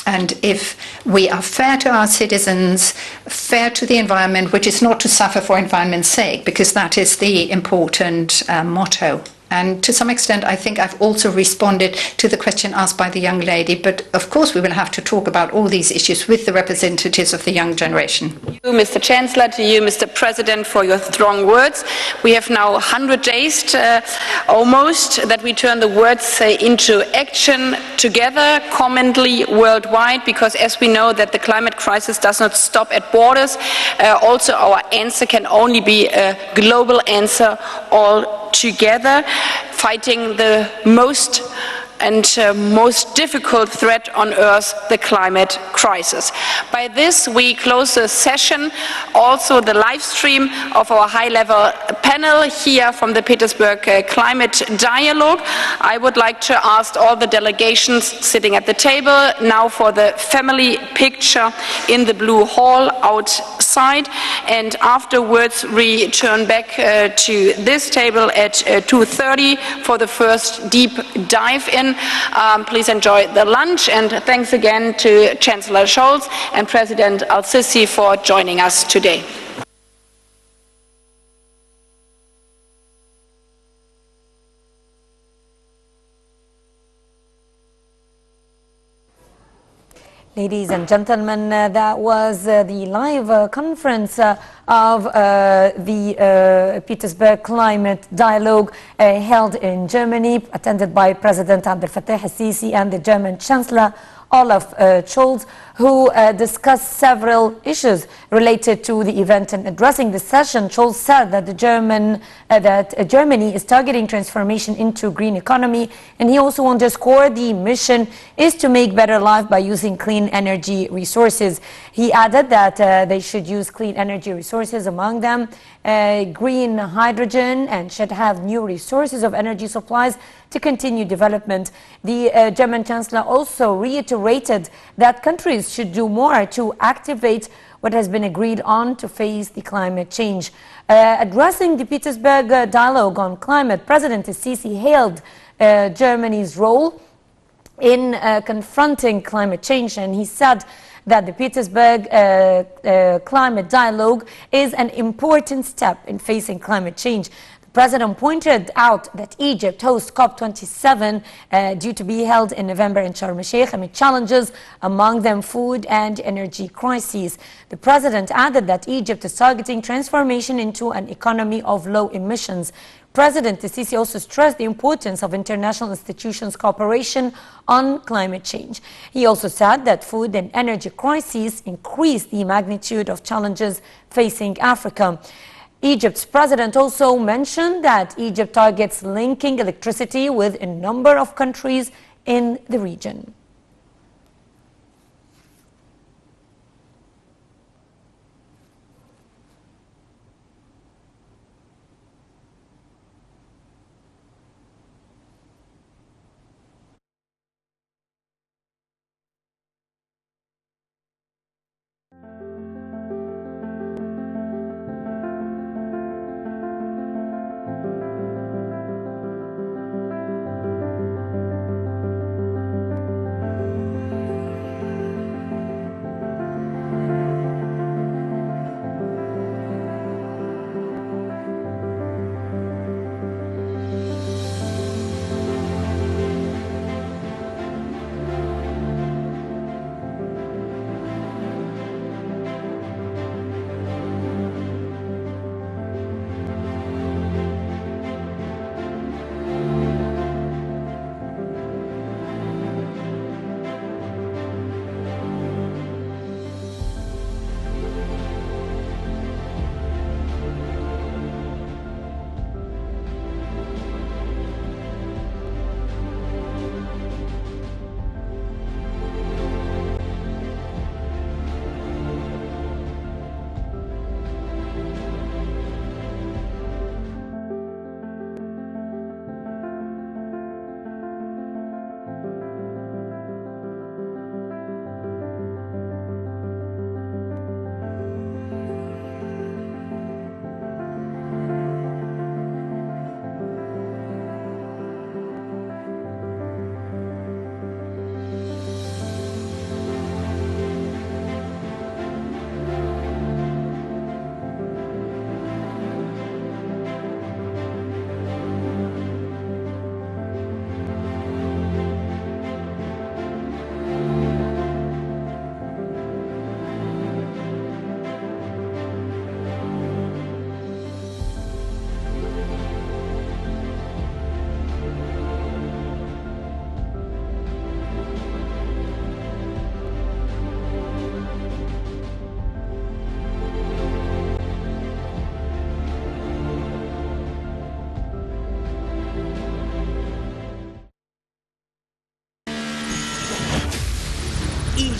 S9: and if we are fair to our citizens, fair to the environment, which is not to suffer for environment's sake, because that is the important motto. And to some extent, I think I've also responded to the question asked by the young lady. But of course, we will have to talk about all these issues with the representatives of the young generation.
S1: To you, Mr. Chancellor, to you, Mr. President, for your strong words. We have now 100 days almost that we turn the words into action together, commonly worldwide, because as we know that the climate crisis does not stop at borders, also our answer can only be a global answer all together, fighting the most difficult threat on Earth, the climate crisis. By this, we close the session, also the live stream of our high-level panel here from the Petersberg Climate Dialogue. I would like to ask all the delegations sitting at the table now for the family picture in the blue hall outside, and afterwards return back to this table at 2:30 for the first deep dive in. Please enjoy the lunch, and thanks again to Chancellor Scholz and President Al-Sisi for joining us today.
S12: Ladies and gentlemen, that was the live conference of the Petersberg Climate Dialogue held in Germany, attended by President Abdel Fattah al-Sisi and the German Chancellor Olaf Scholz, who discussed several issues related to the event. And addressing the session, Scholz said that Germany is targeting transformation into green economy, and he also underscored the mission is to make better life by using clean energy resources. He added that they should use clean energy resources, among them green hydrogen, and should have new resources of energy supplies to continue development. The German Chancellor also reiterated that countries should do more to activate what has been agreed on to face the climate change. Addressing the Petersberg Dialogue on Climate, President Sisi hailed Germany's role in confronting climate change, and he said that the Petersberg Climate Dialogue is an important step in facing climate change. The President pointed out that Egypt hosts COP27 due to be held in November in Sharm el-Sheikh amid challenges, among them food and energy crises. The President added that Egypt is targeting transformation into an economy of low emissions. President Sisi also stressed the importance of international institutions' cooperation on climate change. He also said that food and energy crises increase the magnitude of challenges facing Africa. Egypt's president also mentioned that Egypt targets linking electricity with a number of countries in the region.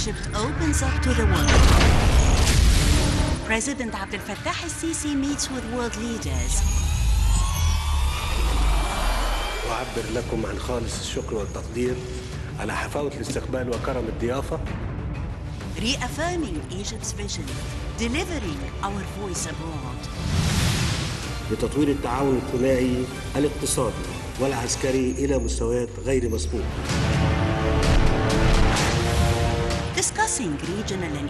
S13: Egypt opens up to the world. President Abdel Fattah al-Sisi meets with world leaders.
S4: أعبر لكم عن خالص الشكر والتقدير على حفاوة الاستقبال وكرم الضيافة.
S13: Reaffirming Egypt's vision, delivering our voice abroad.
S4: لتطوير التعاون الثنائي الاقتصادي والعسكري إلى مستويات غير مسبوقة.
S13: Discussing regional and